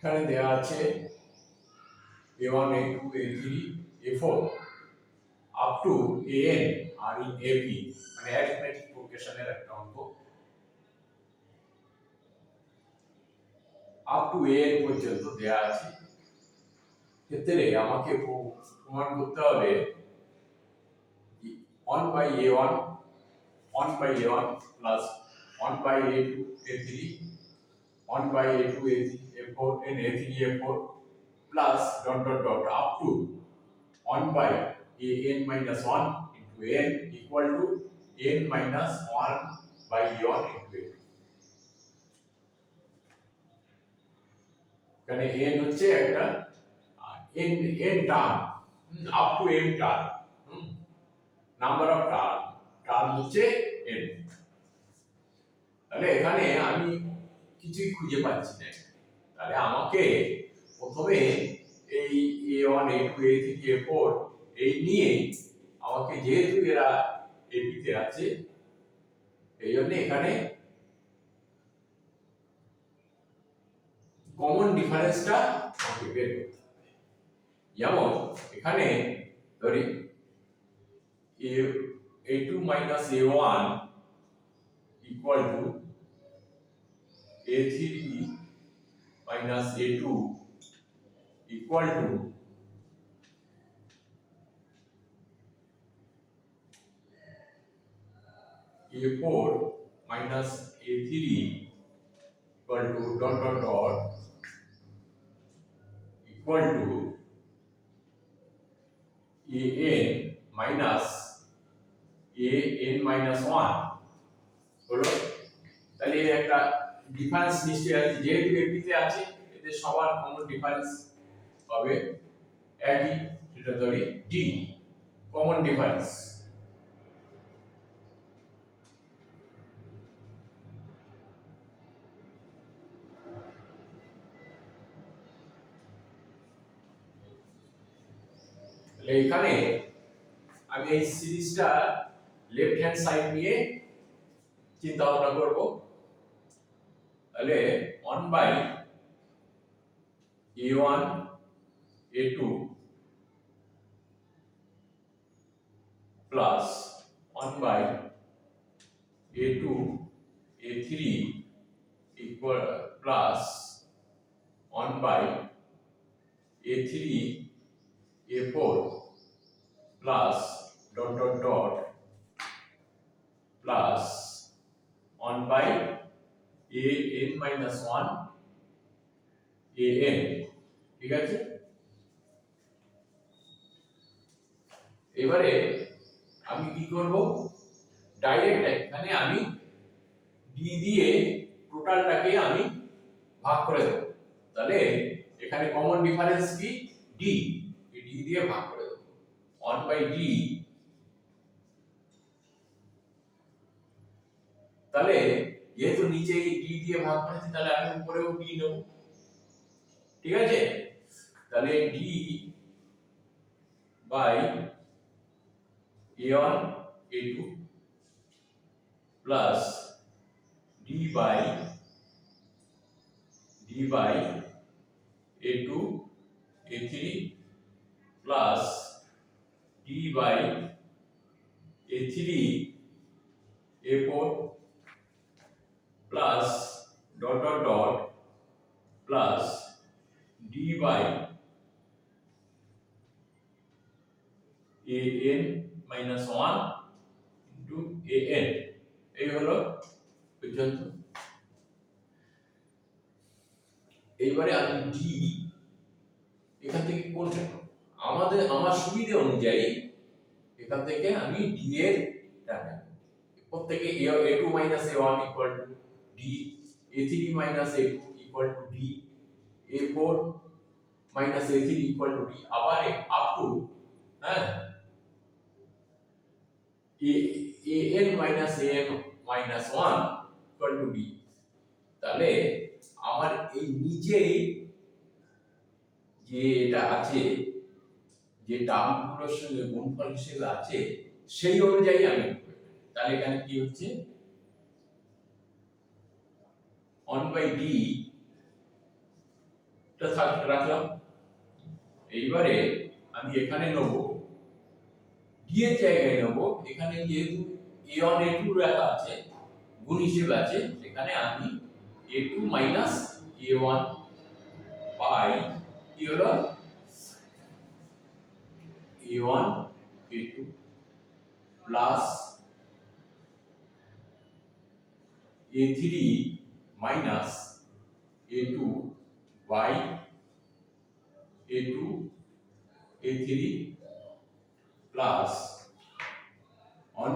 এখানে দেওয়া আছে a1 a2 a3 a4 up to an are in ap মানে অ্যারিথমেটিক প্রোগ্রেশনের একটা অঙ্ক আপ টু an পর্যন্ত দেওয়া আছে। ক্ষেত্রে আমাকে প্রমাণ করতে হবে 1 by a1 1 by a1 plus 1 by a2 a3 1 by a2 a3 a4 and a3 a4 plus dot dot dot up to 1 by an minus 1 into n equal to n minus 1 by a1 into a2 এখানে n হচ্ছে একটা n term up to n term number of term হচ্ছে n। তাহলে এখানে আমি কিছুই খুঁজে পাচ্ছি না, তাহলে আমাকে প্রথমে এই a1 a2 a3 a4 এই নিয়ে আমাকে যেহেতু এরা ab তে আছে এই জন্য এখানে কমন ডিফারেন্সটা আমাকে বের করতে হবে। যেমন এখানে ধরি a2 minus a1 equal to a3 minus a2 equal to a4 minus a3 equal to dot dot dot equal to an minus an minus 1 হলো। তাহলে এই একটা ডিফারেন্স নিশ্চয়ই আছে, যেহেতু এপি তে আছে এদের সবার কমন ডিফারেন্স হবে একই, সেটা ধরি ডি কমন ডিফারেন্স। তাহলে এখানে আমি এই সিরিজটা লেফট হ্যান্ড সাইড নিয়ে চিন্তা ভাবনা করব। তাহলে 1 by a1 a2 plus 1 by a2 a3 equal plus 1 by a3 a4 plus dot dot dot plus 1 by an minus 1 an, ঠিক আছে। এবারে আমি কি করব, ডাইরেক্ট এখানে আমি ডি দিয়ে টোটালটাকে আমি ভাগ করে দেব। তাহলে এখানে কমন ডিফারেন্স কি ডি, এই ডি দিয়ে ভাগ করে দেব 1 বাই ডি। তাহলে যেহেতু নিচে ডি দিয়ে ভাগ করেছি তাহলে আমি উপরেও ডি নেব, ঠিক আছে। তাহলে D by a1 a2 plus d by a2 a3 plus d by a3 a4 plus dot dot dot plus d by an minus 1 into an, এই হলো পর্যন্ত। এইবারে আমি ডি এখান থেকে কোনটা আমার সুবিধা অনুযায়ী এখান থেকে আমি ডি এর টাকা প্রত্যেকে a2 minus a1 equal to d, a3 minus a2 equal to d, a4 minus a3 equal to d, আবার আপ টু হ্যাঁ an minus an minus 1 equal to d। তাহলে আমার এই নিচেই যে এটা আছে, যে টার্মগুলোর সঙ্গে গুণফল হিসেবে আছে সেই অনুযায়ী আমি, তাহলে এখানে কি হচ্ছে 1 by d রাখলাম। এইবারে আমি এখানে নেব ডি এর জায়গায় নেব, এখানে যেহেতু a1 a2 রাখা আছে, গুণ হিসেবে আছে, সেখানে আমি a2 মাইনাস a1 বাই কি হলো a1 a2 plus a3 minus a2 by a2 a3 plus on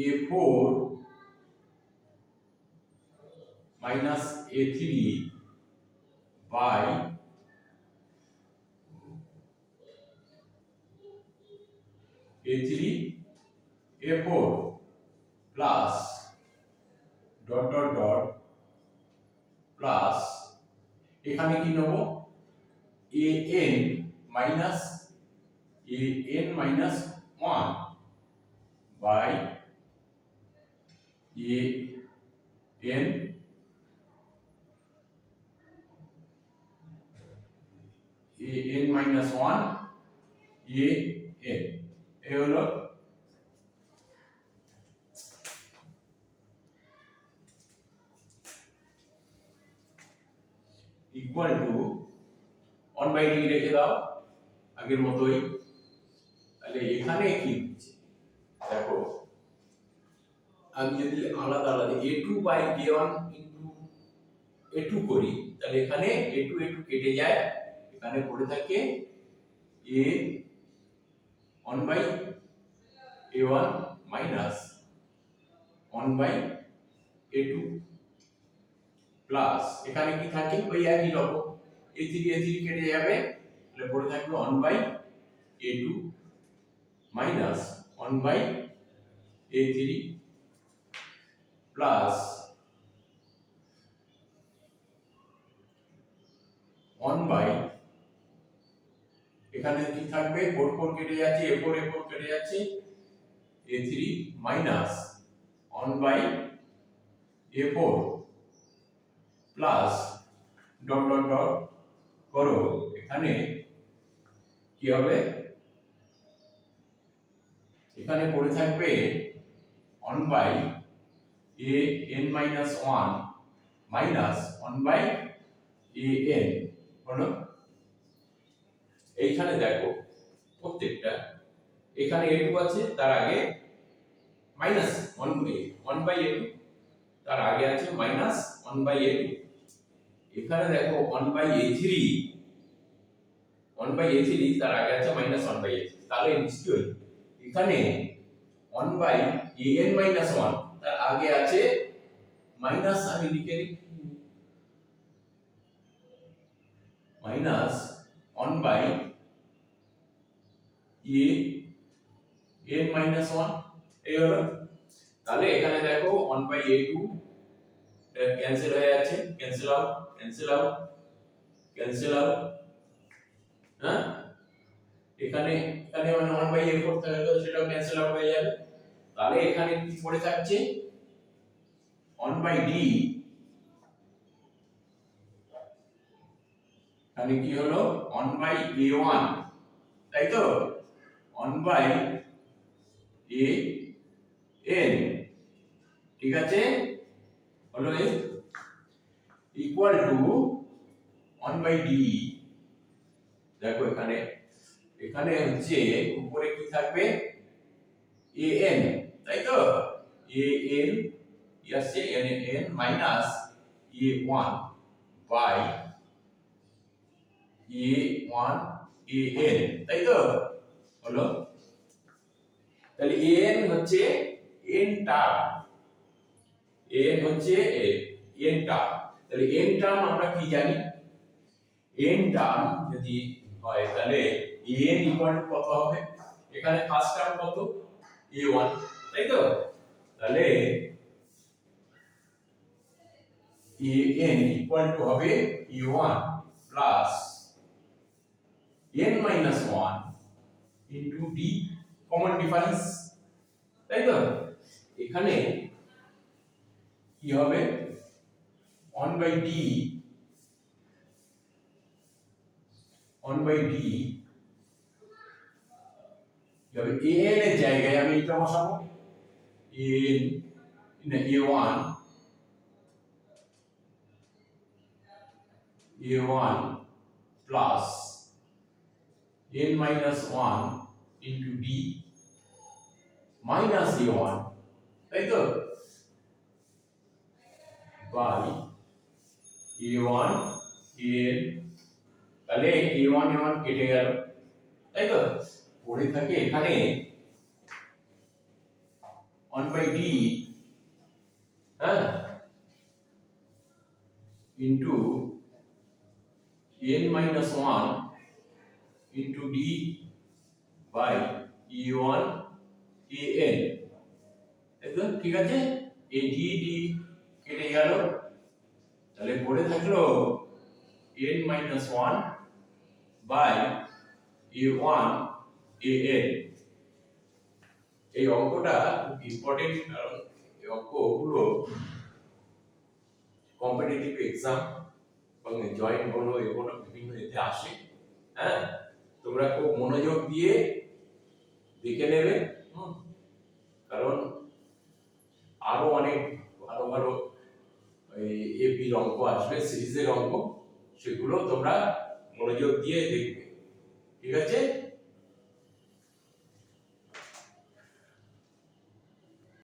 a4 minus a3 by a3 a4 plus dot dot dot plus এখানে কি নেব an minus 1 by an minus 1 an এই হলো equal to 1 by d রেখে দাও আগের মতোই। তাহলে এখানে কি হচ্ছে দেখো, আমি যদি আলাদা আলাদা a2 by a1 into a2 করি, তাহলে এখানে a2 কেটে যায়, এখানে পড়ে থাকে a1 by a1 minus 1 by a2 plus এখানে কি থাকে ওই একই রকম a3 কেটে যাবে, তাহলে পড়ে থাকবে 1 by a2 minus 1 by a3 plus 1 by এখানে কি থাকবে 4 কেটে যাচ্ছে, a4 কেটে যাচ্ছে, a3 minus 1 by a4 plus dot dot dot করো, এখানে কি হবে এখানে পড়ে থাকবে 1 by an minus 1 minus 1 by an হলো। এইখানে দেখো প্রত্যেকটা এখানে a2 আছে, তার আগে মাইনাস 1 বাই a2, তার আগে আছে মাইনাস 1 বাই a2, এখানে দেখো 1 বাই a3 তার আগে আছে মাইনাস 1 বাই a3, তাহলে নিশ্চয়ই এখানে 1 বাই an মাইনাস 1 তার আগে আছে মাইনাস, আমি লিখে দিই মাইনাস 1 বাই an মাইনাস 1 এই হলো। তাহলে এখানে দেখো 1 বাই a2 ক্যান্সেল হয়ে যাচ্ছে, ক্যান্সেল আউট হ্যাঁ, এখানে মানে 1 বাই a4 থাকলে সেটাও ক্যান্সেল আউট হয়ে যাবে। তাহলে এখানে কি পড়ে থাকছে 1 বাই d, এখানে কি হলো 1 বাই a1, তাই তো 1 বাই an, ঠিক আছে হলো ইকুয়াল টু 1 বাই d। দেখো এখানে হচ্ছে উপরে কি থাকবে an, তাই তো an আসছে an minus a1 by a1 an, তাই তো হলো। তাহলে an হচ্ছে n টার্ম, তাহলে n টার্ম আমরা কি জানি, n টার্ম যদি হয় তাহলে an ইকুয়াল টু কত হবে, এখানে ফার্স্ট টার্ম কত a1, তাই তো, তাহলে an ইকুয়াল টু হবে a1 plus n minus 1 into d, common difference, তাই তো। এখানে কি হবে 1/d 1/d যাবে an এর জায়গায় আমি এটা বসাবো an a1 plus n minus 1 into d minus a1, তাই তো, by a1 n, তাহলে a1 কেটে গেল, তাই তো, পড়ে থাকে এখানে 1/d হ্যাঁ into n minus 1 into d by e1 an, একদম ঠিক আছে, এই d কেটে গেল, তাহলে পড়ে থাকলো n minus 1 by a1 an। এই অঙ্কটা খুব ইম্পর্টেন্ট, কারণ এই অঙ্কগুলো কম্পিটিটিভ এক্সাম এবং জয়েন্ট বলো এগুলো বিভিন্ন এতে আসে। হ্যাঁ, তোমরা খুব মনোযোগ দিয়ে দেখে নেবে, কারণ আরো অনেক ভালো ভালো এপির অঙ্ক আসবে, সিরিজের অঙ্ক, সেগুলো তোমরা মনোযোগ দিয়ে দেখবে, ঠিক আছে।